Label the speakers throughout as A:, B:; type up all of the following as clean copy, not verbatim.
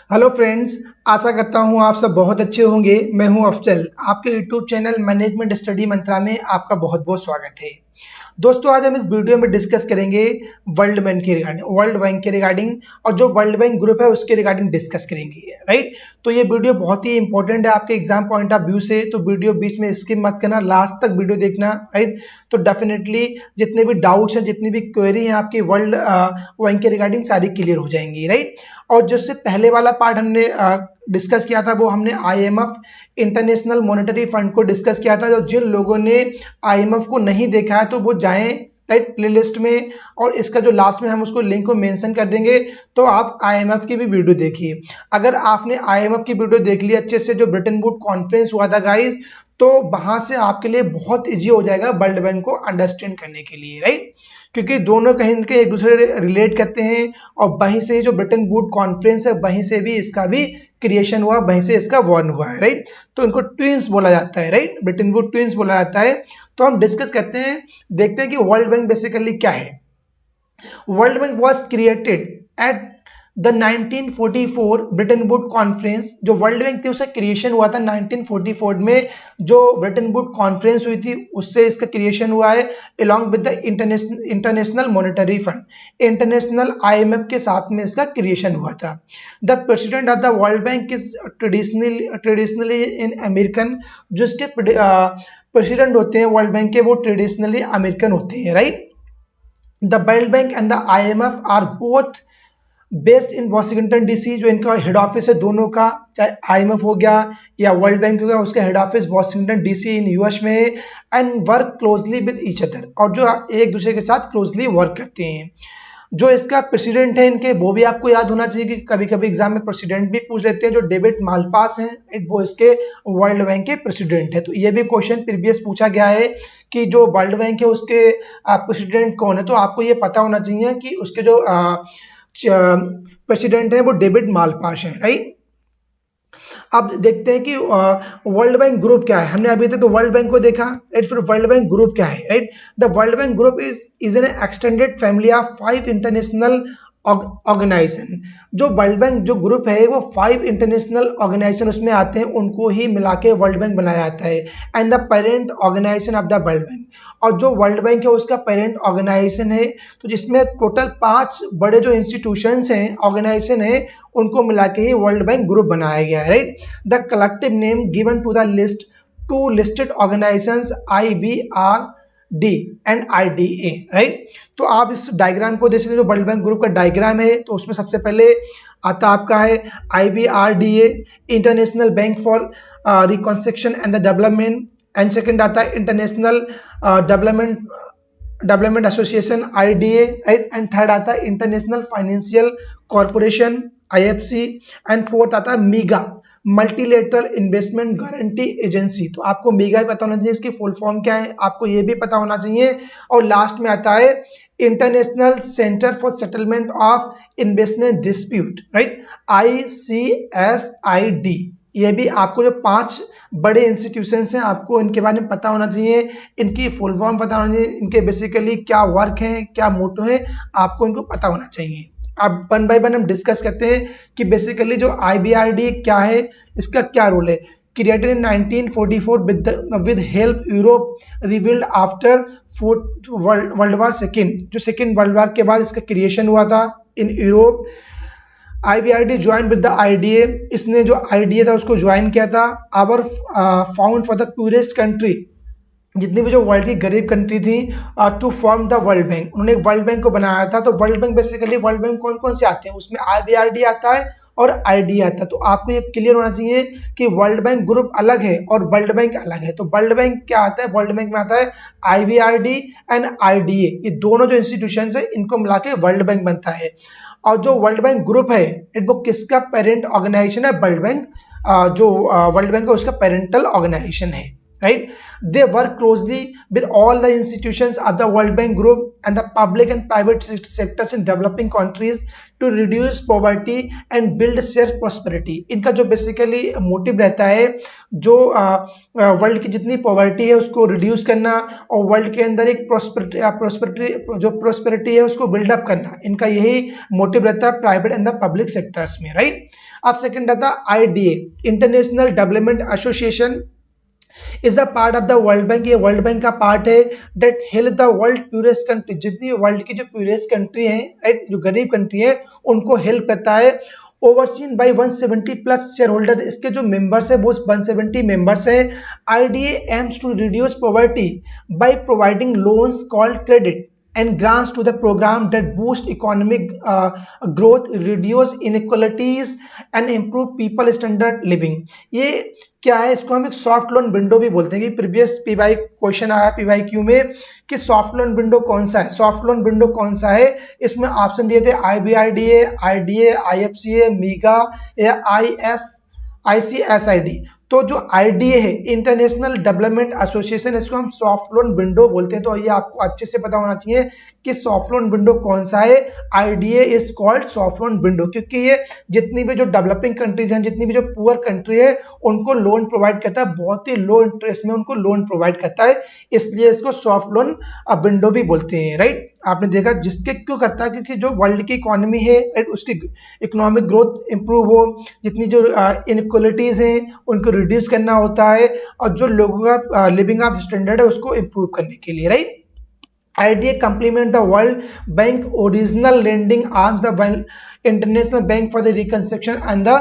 A: Hello friends, आशा करता हूँ आप सब बहुत अच्छे होंगे। मैं हूँ अफजल। आपके यूट्यूब चैनल मैनेजमेंट स्टडी मंत्रा में आपका बहुत बहुत स्वागत है। दोस्तों, आज हम इस वीडियो में डिस्कस करेंगे वर्ल्ड बैंक के रिगार्डिंग और जो वर्ल्ड बैंक ग्रुप है उसके रिगार्डिंग डिस्कस करेंगे, राइट। तो ये वीडियो बहुत ही इंपॉर्टेंट है आपके एग्जाम पॉइंट ऑफ व्यू से, तो वीडियो बीच में स्किप मत करना, लास्ट तक वीडियो देखना, राइट। तो डेफिनेटली जितने भी डाउट्स हैं, जितनी भी क्वेरी हैं आपकी वर्ल्ड बैंक के रिगार्डिंग सारी क्लियर हो जाएंगी, राइट। और जिससे पहले वाला पार्ट हमने डिस्कस किया था, वो हमने आईएमएफ इंटरनेशनल मॉनेटरी फंड को डिस्कस किया था। जो जिन लोगों ने आईएमएफ को नहीं देखा है तो वो जाएं राइट प्लेलिस्ट में, और इसका जो लास्ट में हम उसको लिंक को मेंशन कर देंगे, तो आप आईएमएफ की भी वीडियो देखिए। अगर आपने आईएमएफ की वीडियो देख ली अच्छे से, जो ब्रिटेन वुड कॉन्फ्रेंस हुआ था गाइस, तो वहां से आपके लिए बहुत इजी हो जाएगा वर्ल्ड बैंक को अंडरस्टैंड करने के लिए, राइट। क्योंकि दोनों कहीं न कहीं एक दूसरे रिलेट करते हैं, और वहीं से जो ब्रिटेन वुड कॉन्फ्रेंस है वहीं से भी इसका भी क्रिएशन हुआ, वहीं से इसका वॉर्न हुआ है, राइट। तो इनको ट्विंस बोला जाता है, राइट, ब्रिटेन वुड ट्विंस बोला जाता है। तो हम डिस्कस करते हैं, देखते हैं कि वर्ल्ड बैंक बेसिकली क्या है। World bank was created at the 1944 Britain would conference. जो वर्ल्ड बैंक थी उसका क्रिएशन हुआ था 1944 में, जो ब्रिटेन वुड कॉन्फ्रेंस हुई थी उससे इसका क्रिएशन हुआ है, along with the international monetary fund, international IMF के साथ में इसका क्रिएशन हुआ था। The president of the world bank is traditionally in American. जो इसके प्रेसिडेंट होते हैं वर्ल्ड बैंक के, वो ट्रेडिशनली अमेरिकन होते हैं, right. The world Bank and the IMF are both based in Washington DC. जो इनका हेड ऑफिस है दोनों का, चाहे आईएमएफ हो गया या वर्ल्ड बैंक हो गया, उसका head office Washington DC in US में है, and work closely with each other, और जो एक दूसरे के साथ क्लोजली वर्क करते हैं। जो इसका प्रेसिडेंट है इनके, वो भी आपको याद होना चाहिए कि कभी कभी एग्जाम में प्रेसिडेंट भी पूछ लेते हैं। जो डेविड मालपास हैं वो इसके वर्ल्ड बैंक के प्रेसिडेंट है। तो ये भी क्वेश्चन प्रीवियस पूछा गया है कि जो वर्ल्ड बैंक है उसके प्रेसिडेंट कौन है, तो आपको ये पता होना चाहिए कि उसके जो प्रेसिडेंट है वो डेविड मालपास है, राइट। अब देखते हैं कि वर्ल्ड बैंक ग्रुप क्या है। हमने अभी तक तो वर्ल्ड बैंक को देखा, राइट। फिर वर्ल्ड बैंक ग्रुप क्या है, right. The world Bank group is an extended family of 5 international organization. जो वर्ल्ड बैंक जो ग्रुप है वो 5 इंटरनेशनल ऑर्गेनाइजेशन उसमें आते हैं, उनको ही मिला के वर्ल्ड बैंक बनाया जाता है। And the parent organization of the world Bank, और जो वर्ल्ड बैंक है उसका पेरेंट ऑर्गेनाइजेशन है, तो जिसमें टोटल 5 बड़े जो इंस्टीट्यूशंस हैं, ऑर्गेनाइजेशन है, उनको मिला के ही वर्ल्ड बैंक ग्रुप बनाया गया है, right. The collective name given to the list to listed organizations IBRD and IDA, right. तो आप इस डायग्राम को देख सकते हैं, जो वर्ल्ड बैंक ग्रुप का डायग्राम है, तो उसमें सबसे पहले आता आपका है IBRDA, International Bank for Reconstruction and the Development, and second आता है International development Association IDA, right. And third आता है International Finance Corporation IFC, and fourth आता है MIGA, multilateral investment guarantee agency. तो आपको मीगा पता होना चाहिए, इसकी फुल फॉर्म क्या है आपको ये भी पता होना चाहिए। और लास्ट में आता है international centre for settlement of investment dispute, right, ICSID। ये भी आपको जो 5 बड़े इंस्टीट्यूशंस हैं आपको इनके बारे में पता होना चाहिए, इनकी फुल फॉर्म पता होना चाहिए, इनके बेसिकली क्या वर्क है, क्या मोटो है, आपको इनको पता होना चाहिए। अब वन बाय वन हम डिस्कस करते हैं कि बेसिकली जो IBRD क्या है, इसका क्या रोल है। Created in 1944 with help Europe rebuild after World War second. जो सेकेंड वर्ल्ड वार के बाद इसका क्रिएशन हुआ था in Europe. IBRD join with the IDA, इसने जो IDA था उसको ज्वाइन किया था। Our found for the poorest country, जितनी भी जो वर्ल्ड की गरीब कंट्री थी, to form the world Bank, उन्होंने एक वर्ल्ड बैंक को बनाया था। तो World Bank basically world bank कौन कौन से आते हैं, उसमें IBRD आता है और IDA आता है। तो आपको ये क्लियर होना चाहिए कि वर्ल्ड बैंक ग्रुप अलग है और वर्ल्ड बैंक अलग है। तो वर्ल्ड बैंक क्या आता है, वर्ल्ड बैंक में आता है IBRD एंड IDA, ये दोनों जो इंस्टीट्यूशन है इनको मिला के वर्ल्ड बैंक बनता है। और जो वर्ल्ड बैंक ग्रुप है वो किसका पेरेंट ऑर्गेनाइजेशन है, वर्ल्ड बैंक, जो वर्ल्ड बैंक है उसका पेरेंटल ऑर्गेनाइजेशन है। right? They work closely with all the institutions of the World Bank Group and the public and private sectors in developing countries to reduce poverty and build shared prosperity. इनका जो basically motive रहता है, जो world की जितनी poverty है उसको reduce करना और वर्ल्ड के अंदर एक प्रोस्पेरिटी है उसको बिल्डअप करना, इनका यही मोटिव रहता है private and the public sectors में, राइट? अब सेकंड रहता है IDA, international development association, is a part of the world bank. ये वर्ल्ड बैंक का पार्ट है। That help the world purest country, जितनी वर्ल्ड की जो प्यूरेस्ट कंट्री है, राइट, जो गरीब कंट्री है उनको हेल्प करता है। Overseen by 170 plus shareholder, इसके जो मेंबर्स है वो 170 मेंबर्स है। IDA aims to reduce poverty by providing loans called credit and grants to the program that boost economic growth, reduce inequalities and improve people standard living। ये क्या है, इसको हम एक सॉफ्ट लोन विंडो भी बोलते हैं कि प्रीवियस PY क्वेश्चन आया PYQ में कि सॉफ्ट लोन विंडो कौन सा है। सॉफ्ट लोन विंडो कौन सा है, इसमें ऑप्शन दिए थे IBRDA, IDA, IFCA, मीगा या ICSID। तो जो IDA है, इंटरनेशनल डेवलपमेंट एसोसिएशन, इसको हम सॉफ्ट लोन विंडो बोलते हैं। तो ये आपको अच्छे से पता होना चाहिए कि सॉफ्ट लोन विंडो कौन सा है। IDA is called soft loan window, क्योंकि ये जितनी भी जो डेवलपिंग कंट्रीज हैं, जितनी भी जो पुअर कंट्री है, उनको लोन प्रोवाइड करता है, बहुत ही लो इंटरेस्ट में उनको लोन प्रोवाइड करता है, इसलिए इसको सॉफ्ट लोन विंडो भी बोलते हैं, राइट? आपने देखा जिसके क्यों करता है, क्योंकि जो वर्ल्ड की इकोनॉमी है, राइट, उसकी इकोनॉमिक ग्रोथ इंप्रूव हो, जितनी जो इनइक्वालिटीज हैं उनको रिड्यूस करना होता है, और जो लोगों का लिविंग ऑफ स्टैंडर्ड है उसको इंप्रूव करने के लिए, right? IDA complement the World Bank original lending arms, the International Bank for the Reconstruction and the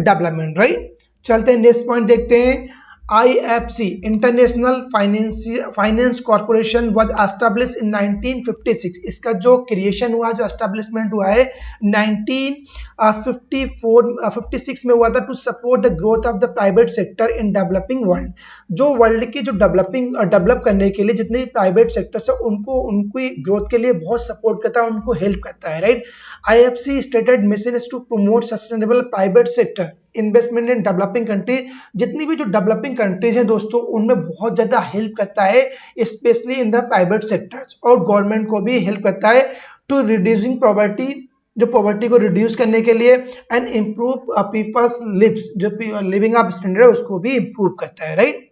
A: Development, right? चलते हैं नेक्स्ट पॉइंट देखते हैं। IFC international finance corporation was established in 1956। इसका जो क्रिएशन हुआ, जो एस्टैब्लिशमेंट हुआ है 1956 में हुआ था, to support the growth of the private sector in developing world. जो वर्ल्ड की जो डेवलप करने के लिए जितने प्राइवेट सेक्टर्स है उनको उनकी ग्रोथ के लिए बहुत सपोर्ट करता है, उनको हेल्प करता है, right? IFC stated mission is to promote sustainable private sector investment in developing country. जितनी भी जो डेवलपिंग कंट्रीज हैं दोस्तों, उनमें बहुत ज्यादा हेल्प करता है, specially in the private sectors, और गवर्नमेंट को भी हेल्प करता है टू रिड्यूसिंग पॉवर्टी, जो पॉवर्टी को रिड्यूस करने के लिए, एंड इम्प्रूव पीपल्स लिव्स, जो लिविंग ऑफ स्टैंडर्ड है उसको भी इम्प्रूव करता है, right?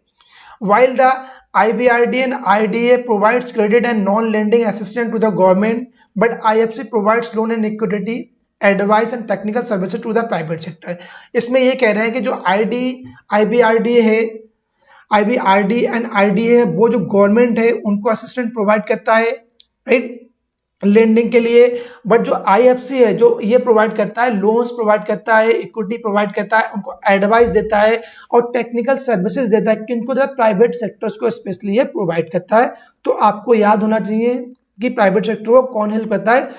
A: While the IBRD and IDA provides credit and non-lending assistance to the government, but IFC provides loan and liquidity advice and technical services to the private sector. इसमें ये कह रहे हैं कि जो IBRD है, IBRD एंड IDA है, वो जो गवर्नमेंट है उनको असिस्टेंट प्रोवाइड करता है, राइट, लेंडिंग के लिए। बट जो IFC है, जो ये प्रोवाइड करता है, लोन्स प्रोवाइड करता है, इक्विटी प्रोवाइड करता है, उनको एडवाइस देता है और टेक्निकल सर्विसेज देता है, किनको प्राइवेट सेक्टर्स को स्पेशली ये प्रोवाइड करता है। तो आपको याद होना चाहिए कि प्राइवेट सेक्टर को कौन हेल्प करता है,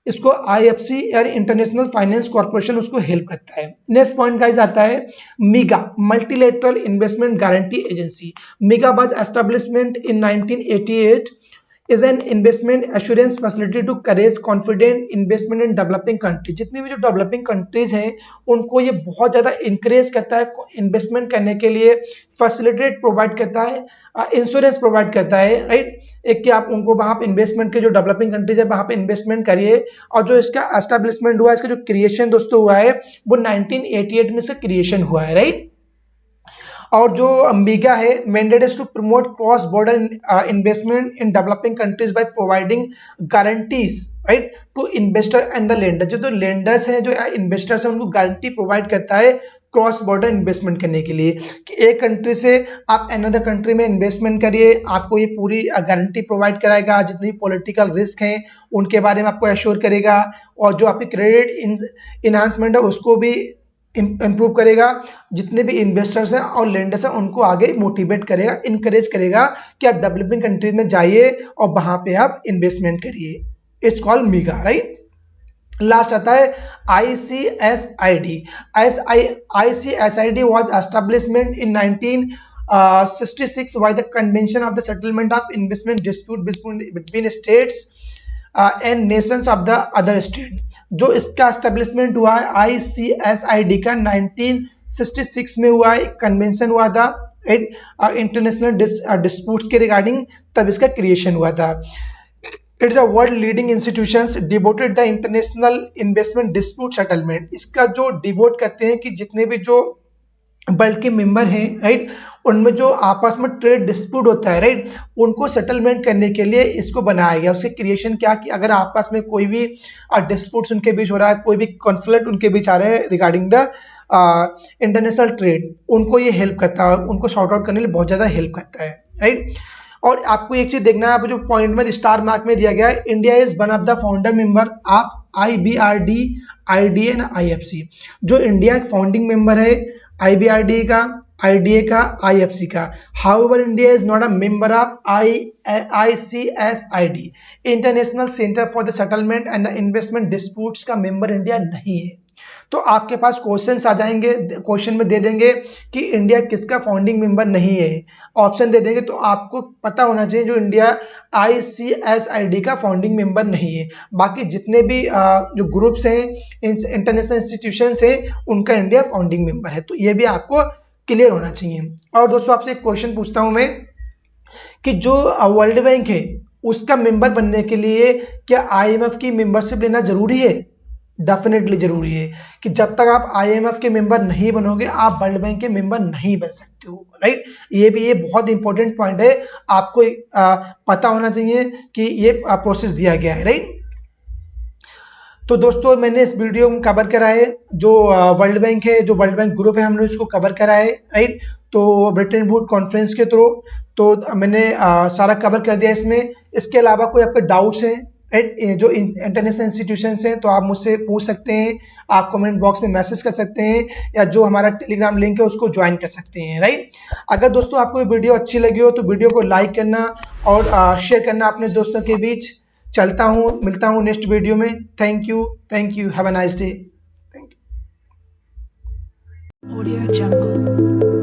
A: इसको IFC या इंटरनेशनल फाइनेंस कॉर्पोरेशन उसको हेल्प करता है। नेक्स्ट पॉइंट गाइस आता है MIGA, multilateral investment guarantee agency. MIGA was establishment in 1988 is an investment assurance facility to encourage confident investment in developing country। जितनी भी जो डेवलपिंग कंट्रीज हैं उनको ये बहुत ज़्यादा इंकरेज करता है इन्वेस्टमेंट करने के लिए, फैसिलिटेट प्रोवाइड करता है, इंश्योरेंस प्रोवाइड करता है, राइट? एक कि आप उनको वहाँ पे इन्वेस्टमेंट के जो डेवलपिंग कंट्रीज है वहाँ पे इन्वेस्टमेंट करिए। और जो इसका एस्टैब्लिशमेंट हुआ है, इसका जो क्रिएशन दोस्तों हुआ है वो 1988 में इसका क्रिएशन हुआ है, राइट? और जो मीगा है, mandate is to promote cross border investment in developing countries by providing guarantees, right, to investor and the lender. जो लेंडर्स हैं, जो इन्वेस्टर्स हैं, उनको गारंटी प्रोवाइड करता है क्रॉस बॉर्डर इन्वेस्टमेंट करने के लिए, कि एक कंट्री से आप अनदर कंट्री में इन्वेस्टमेंट करिए, आपको ये पूरी गारंटी प्रोवाइड कराएगा, जितनी पॉलिटिकल रिस्क हैं उनके बारे में आपको एश्योर करेगा, और जो आपकी क्रेडिट इन्हांसमेंट है उसको भी इम्प्रूव करेगा। जितने भी इन्वेस्टर्स हैं और लेंडर्स हैं उनको आगे मोटिवेट करेगा, इनकरेज करेगा कि आप डेवलपिंग कंट्री में जाइए और वहां पे आप इन्वेस्टमेंट करिए। It's called मीगा, right? लास्ट आता है ICSID। ICSID was established in 1966 by the Convention of the Settlement of Investment Dispute between states and Nations of the other state. जो इसका एस्टेब्लिशमेंट हुआ है ICSID का 1966 में हुआ है, एक कन्वेंशन हुआ था राइट, इंटरनेशनल डिस्प्यूट्स के रिगार्डिंग तब इसका क्रिएशन हुआ था। It's a world leading institutions devoted the international investment dispute settlement. इसका जो डिवोट करते हैं कि जितने भी जो वर्ल्ड के मेंबर हैं, राइट, उनमें जो आपस में ट्रेड डिस्प्यूट होता है, राइट, उनको सेटलमेंट करने के लिए इसको बनाया गया। उसके क्रिएशन क्या कि अगर आपस में कोई भी डिस्प्यूट्स उनके बीच हो रहा है, कोई भी कॉन्फ्लिक्ट उनके बीच आ रहे हैं रिगार्डिंग द इंटरनेशनल ट्रेड, उनको ये हेल्प करता है, उनको सॉर्ट आउट करने के लिए बहुत ज़्यादा हेल्प करता है, राइट। और आपको एक चीज देखना है, आप जो पॉइंट में स्टार मार्क में दिया गया है, India is one of the founder member of IBRD, IDA and IFC। जो इंडिया एक फाउंडिंग मेंबर है IBRD का, IDA का, IFC का। However India is not a member of ICSID, international centre for the settlement and investment disputes का member India नहीं है। तो आपके पास क्वेश्चंस आ जाएंगे, क्वेश्चन में दे देंगे कि इंडिया किसका फाउंडिंग मेंबर नहीं है, ऑप्शन दे देंगे, तो आपको पता होना चाहिए जो इंडिया ICSID का फाउंडिंग मेंबर नहीं है। बाकी जितने भी जो ग्रुप्स हैं, इंटरनेशनल इंस्टीट्यूशंस हैं, उनका इंडिया फाउंडिंग मेंबर है। तो ये भी आपको क्लियर होना चाहिए। और दोस्तों आपसे एक क्वेश्चन पूछता हूं मैं कि जो वर्ल्ड बैंक है उसका मेंबर बनने के लिए क्या IMF की मेंबरशिप लेना जरूरी है? डेफिनेटली जरूरी है कि जब तक आप IMF के मेंबर नहीं बनोगे आप वर्ल्ड बैंक के मेंबर नहीं बन सकते हो, राइट। ये बहुत इंपॉर्टेंट पॉइंट है, आपको पता होना चाहिए कि ये प्रोसेस दिया गया है, राइट। तो दोस्तों मैंने इस वीडियो में कवर करा है जो वर्ल्ड बैंक है, जो वर्ल्ड बैंक ग्रुप है, हमने उसको कवर करा है, राइट। तो ब्रिटेन वुड कॉन्फ्रेंस के थ्रू तो मैंने सारा कवर कर दिया इसमें। इसके अलावा कोई आपके डाउट्स हैं, राइट, जो इंटरनेशनल इंस्टीट्यूशंस हैं, तो आप मुझसे पूछ सकते हैं, आप कमेंट बॉक्स में मैसेज कर सकते हैं, या जो हमारा टेलीग्राम लिंक है उसको ज्वाइन कर सकते हैं, राइट। अगर दोस्तों आपको ये वीडियो अच्छी लगी हो तो वीडियो को लाइक करना और शेयर करना अपने दोस्तों के बीच। चलता हूँ, मिलता हूँ नेक्स्ट वीडियो में। Thank you, have a nice day. Thank you.
B: Audio Jungle।